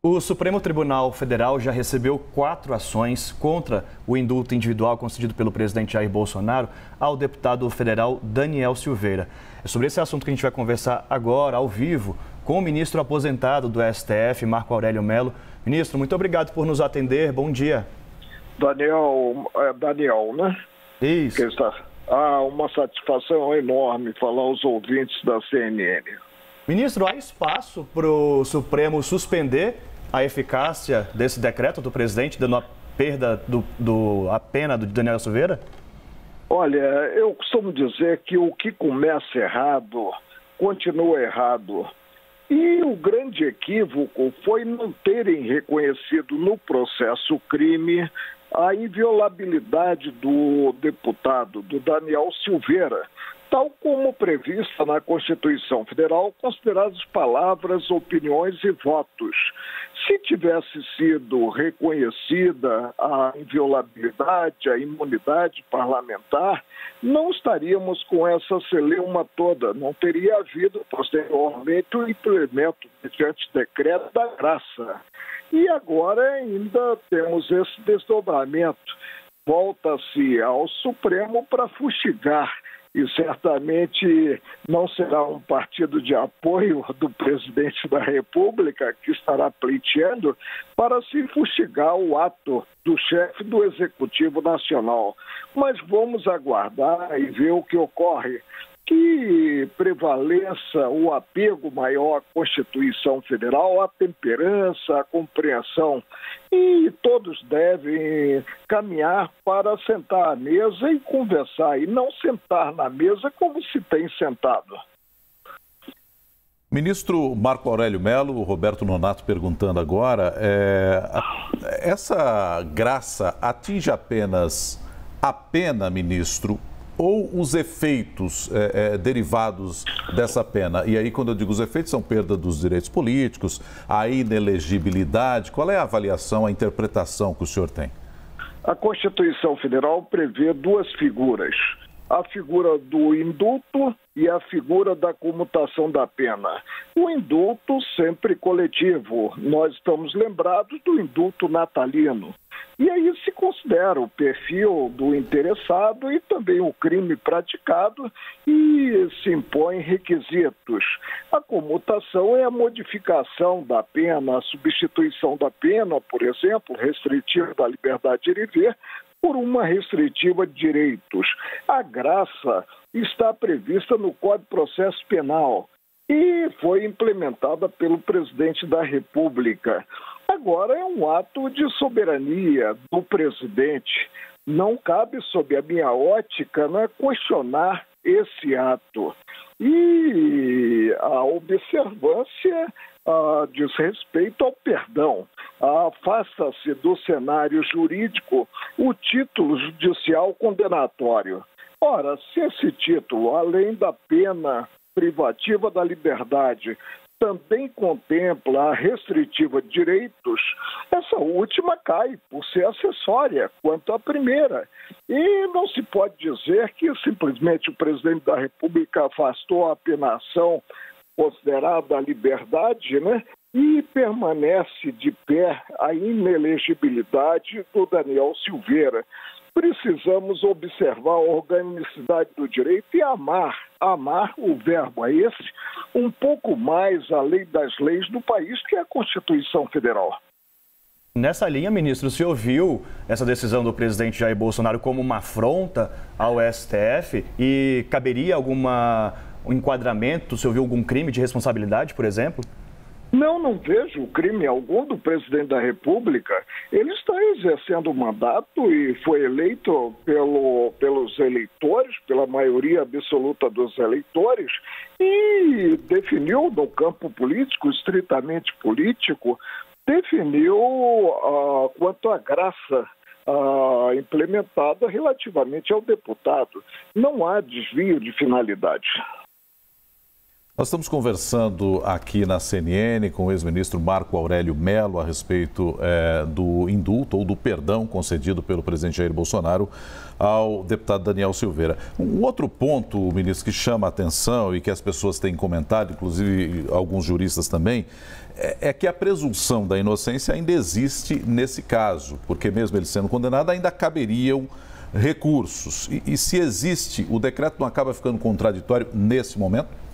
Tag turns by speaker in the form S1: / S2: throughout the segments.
S1: O Supremo Tribunal Federal já recebeu 4 ações contra o indulto individual concedido pelo presidente Jair Bolsonaro ao deputado federal Daniel Silveira. É sobre esse assunto que a gente vai conversar agora, ao vivo, com o ministro aposentado do STF, Marco Aurélio Mello. Ministro, muito obrigado por nos atender. Bom dia.
S2: Daniel, né?
S1: Isso.
S2: Uma satisfação enorme falar aos ouvintes da CNN.
S1: Ministro, há espaço para o Supremo suspender a eficácia desse decreto do presidente, dando a perda a pena do Daniel Silveira?
S2: Olha, eu costumo dizer que o que começa errado, continua errado. E o grande equívoco foi não terem reconhecido no processo crime a inviolabilidade do deputado, do Daniel Silveira, tal como prevista na Constituição Federal, consideradas palavras, opiniões e votos. Se tivesse sido reconhecida a inviolabilidade, a imunidade parlamentar, não estaríamos com essa celeuma toda, não teria havido posteriormente o implemento mediante decreto da graça. E agora ainda temos esse desdobramento. Volta-se ao Supremo para fustigar. E certamente não será um partido de apoio do presidente da República que estará pleiteando para se fustigar o ato do chefe do Executivo Nacional. Mas vamos aguardar e ver o que ocorre. Que prevaleça o apego maior à Constituição Federal, a temperança, a compreensão. E todos devem caminhar para sentar à mesa e conversar, e não sentar na mesa como se tem sentado.
S3: Ministro Marco Aurélio Mello, o Roberto Nonato perguntando agora, essa graça atinge apenas a pena, ministro, ou os efeitos derivados dessa pena? E aí, quando eu digo os efeitos, são perda dos direitos políticos, a inelegibilidade. Qual é a avaliação, a interpretação que o senhor tem?
S2: A Constituição Federal prevê 2 figuras. A figura do indulto e a figura da comutação da pena. O indulto sempre coletivo. Nós estamos lembrados do indulto natalino. E aí se considera o perfil do interessado e também o crime praticado e se impõem requisitos. A comutação é a modificação da pena, a substituição da pena, por exemplo, restritiva da liberdade de ir e vir, por uma restritiva de direitos. A graça está prevista no Código de Processo Penal e foi implementada pelo presidente da República. Agora é um ato de soberania do presidente. Não cabe, sob a minha ótica, questionar esse ato. E a observância diz respeito ao perdão. Afasta-se do cenário jurídico o título judicial condenatório. Ora, se esse título, além da pena privativa da liberdade, também contempla a restritiva de direitos, essa última cai por ser acessória quanto à primeira. E não se pode dizer que simplesmente o presidente da República afastou a penação considerada a liberdade, e permanece de pé a inelegibilidade do Daniel Silveira. Precisamos observar a organicidade do direito e amar, o verbo é esse, um pouco mais a lei das leis do país, que é a Constituição Federal.
S1: Nessa linha, ministro, o senhor viu essa decisão do presidente Jair Bolsonaro como uma afronta ao STF e caberia algum enquadramento? O senhor viu algum crime de responsabilidade, por exemplo?
S2: Não vejo crime algum do presidente da República. Ele está exercendo o mandato e foi eleito pelos eleitores, pela maioria absoluta dos eleitores, e definiu no campo político, estritamente político, definiu quanto à graça implementada relativamente ao deputado. Não há desvio de finalidade.
S3: Nós estamos conversando aqui na CNN com o ex-ministro Marco Aurélio Mello a respeito do indulto ou do perdão concedido pelo presidente Jair Bolsonaro ao deputado Daniel Silveira. Um outro ponto, ministro, que chama a atenção e que as pessoas têm comentado, inclusive alguns juristas também, é que a presunção da inocência ainda existe nesse caso, porque mesmo ele sendo condenado, ainda caberiam recursos. E se existe, o decreto não acaba ficando contraditório nesse momento?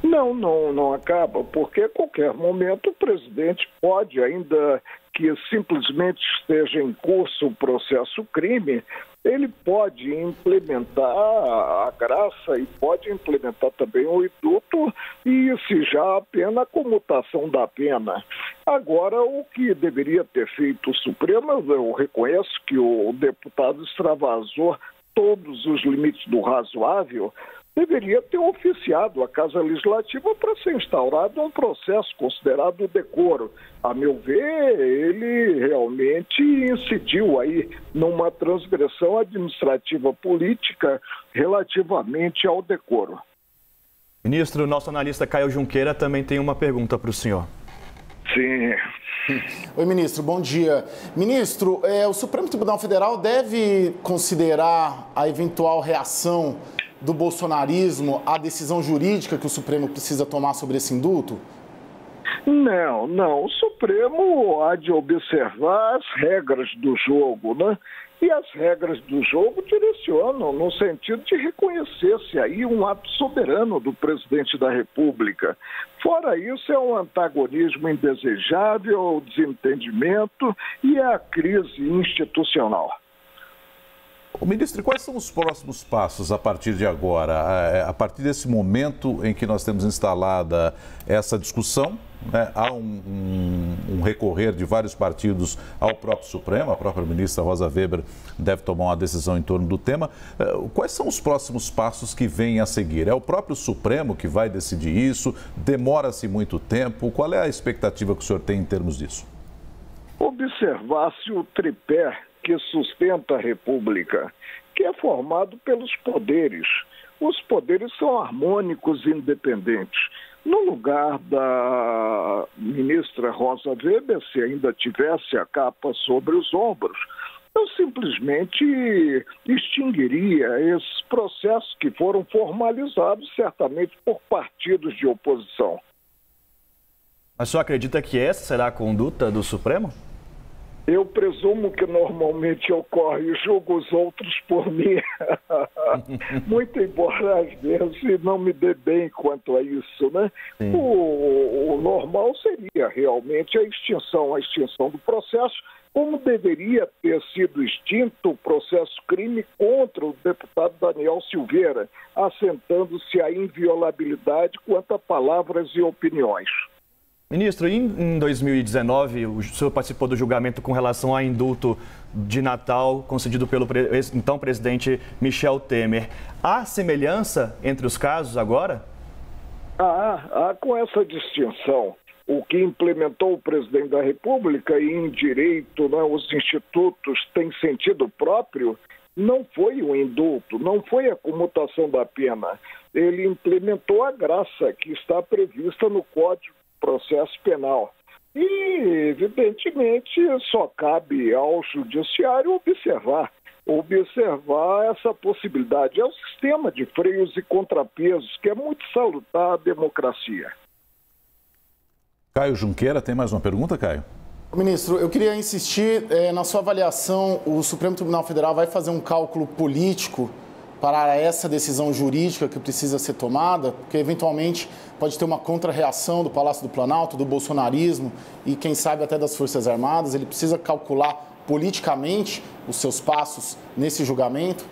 S2: Não acaba, porque a qualquer momento o presidente pode, ainda que simplesmente esteja em curso o processo crime, ele pode implementar a graça e pode implementar também o indulto e exigir apenas a comutação da pena. Agora, o que deveria ter feito o Supremo, eu reconheço que o deputado extravasou todos os limites do razoável, deveria ter oficiado a Casa Legislativa para ser instaurado um processo considerado decoro. A meu ver, ele realmente incidiu aí numa transgressão administrativa política relativamente ao decoro.
S1: Ministro, nosso analista Caio Junqueira também tem uma pergunta para o senhor.
S2: Sim.
S4: Oi, ministro, bom dia. Ministro, o Supremo Tribunal Federal deve considerar a eventual reação do bolsonarismo à decisão jurídica que o Supremo precisa tomar sobre esse indulto?
S2: Não. O Supremo há de observar as regras do jogo, né? E as regras do jogo direcionam no sentido de reconhecer-se aí um ato soberano do presidente da República. Fora isso, é um antagonismo indesejável, o desentendimento e a crise institucional.
S3: Ministro, quais são os próximos passos a partir de agora? A partir desse momento em que nós temos instalada essa discussão, né, há um recorrer de vários partidos ao próprio Supremo, a própria ministra Rosa Weber deve tomar uma decisão em torno do tema. Quais são os próximos passos que vêm a seguir? É o próprio Supremo que vai decidir isso? Demora-se muito tempo? Qual é a expectativa que o senhor tem em termos disso?
S2: Observar-se o tripé que sustenta a República, que é formado pelos poderes. Os poderes são harmônicos e independentes. No lugar da ministra Rosa Weber, se ainda tivesse a capa sobre os ombros, eu simplesmente extinguiria esses processos que foram formalizados certamente por partidos de oposição.
S1: Mas o senhor acredita que essa será a conduta do Supremo?
S2: Eu presumo que normalmente ocorre e julgo os outros por mim. Muito embora às vezes não me dê bem quanto a isso, né? O normal seria realmente a extinção do processo, como deveria ter sido extinto o processo crime contra o deputado Daniel Silveira, assentando-se a inviolabilidade quanto a palavras e opiniões.
S1: Ministro, em 2019, o senhor participou do julgamento com relação ao indulto de Natal concedido pelo então presidente Michel Temer. Há semelhança entre os casos agora?
S2: Há com essa distinção. O que implementou o presidente da República e em direito, né, os institutos têm sentido próprio, não foi o indulto, não foi a comutação da pena. Ele implementou a graça que está prevista no Código Processo Penal. E, evidentemente, só cabe ao Judiciário observar essa possibilidade. É o sistema de freios e contrapesos que é muito salutar à democracia.
S3: Caio Junqueira, tem mais uma pergunta, Caio?
S4: Ministro, eu queria insistir, na sua avaliação, o Supremo Tribunal Federal vai fazer um cálculo político para essa decisão jurídica que precisa ser tomada, porque eventualmente pode ter uma contra-reação do Palácio do Planalto, do bolsonarismo e quem sabe até das Forças Armadas. Ele precisa calcular politicamente os seus passos nesse julgamento?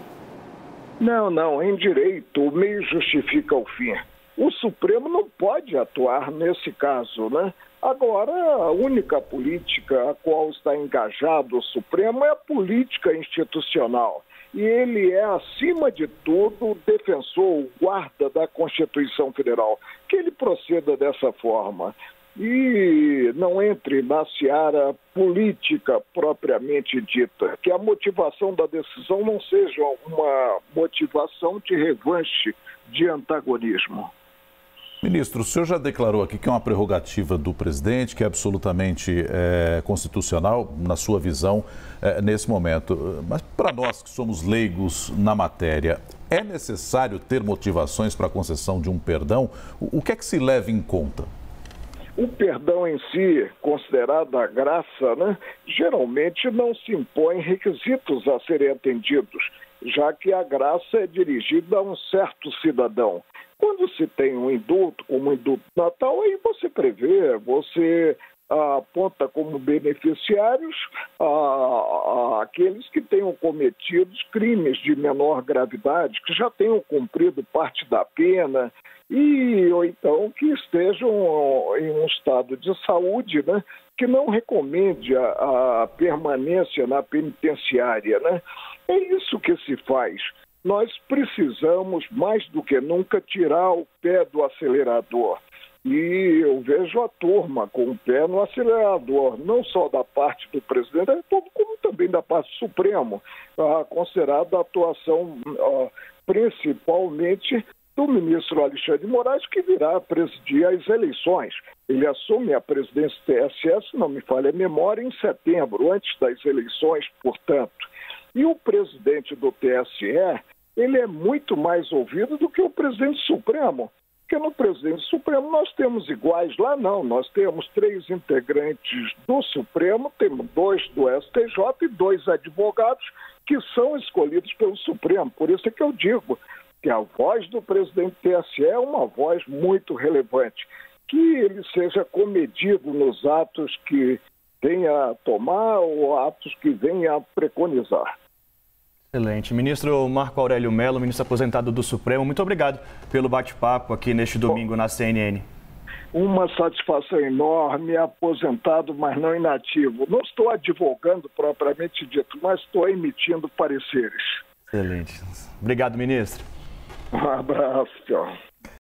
S2: Não. Em direito, o meio justifica o fim. O Supremo não pode atuar nesse caso, né? Agora, a única política a qual está engajado o Supremo é a política institucional. E ele é, acima de tudo, o defensor, o guarda da Constituição Federal. Que ele proceda dessa forma e não entre na seara política propriamente dita. Que a motivação da decisão não seja uma motivação de revanche, de antagonismo.
S3: Ministro, o senhor já declarou aqui que é uma prerrogativa do presidente, que é absolutamente constitucional, na sua visão, nesse momento. Mas para nós que somos leigos na matéria, é necessário ter motivações para a concessão de um perdão? O que é que se leva em conta?
S2: O perdão em si, considerado a graça, né, geralmente não se impõe requisitos a serem atendidos, já que a graça é dirigida a um certo cidadão. Quando se tem um indulto, como o indulto natal, aí você prevê, você aponta como beneficiários aqueles que tenham cometido crimes de menor gravidade, que já tenham cumprido parte da pena, ou então que estejam em um estado de saúde, né, que não recomende a permanência na penitenciária, né? É isso que se faz. Nós precisamos, mais do que nunca, tirar o pé do acelerador. E eu vejo a turma com o pé no acelerador, não só da parte do presidente, como também da parte do Supremo, considerada a atuação principalmente do ministro Alexandre de Moraes, que virá presidir as eleições. Ele assume a presidência do TSE, se não me falha a memória, em setembro, antes das eleições, portanto. E o presidente do TSE, ele é muito mais ouvido do que o presidente Supremo. Porque no presidente Supremo nós temos iguais, lá não. Nós temos 3 integrantes do Supremo, temos 2 do STJ e 2 advogados que são escolhidos pelo Supremo. Por isso é que eu digo que a voz do presidente do TSE é uma voz muito relevante. Que ele seja comedido nos atos que venha a tomar ou atos que venha a preconizar.
S1: Excelente. Ministro Marco Aurélio Mello, ministro aposentado do Supremo, muito obrigado pelo bate-papo aqui neste domingo na CNN.
S2: Uma satisfação enorme, aposentado, mas não inativo. Não estou advogando propriamente dito, mas estou emitindo pareceres.
S1: Excelente. Obrigado, ministro.
S2: Um abraço, tchau.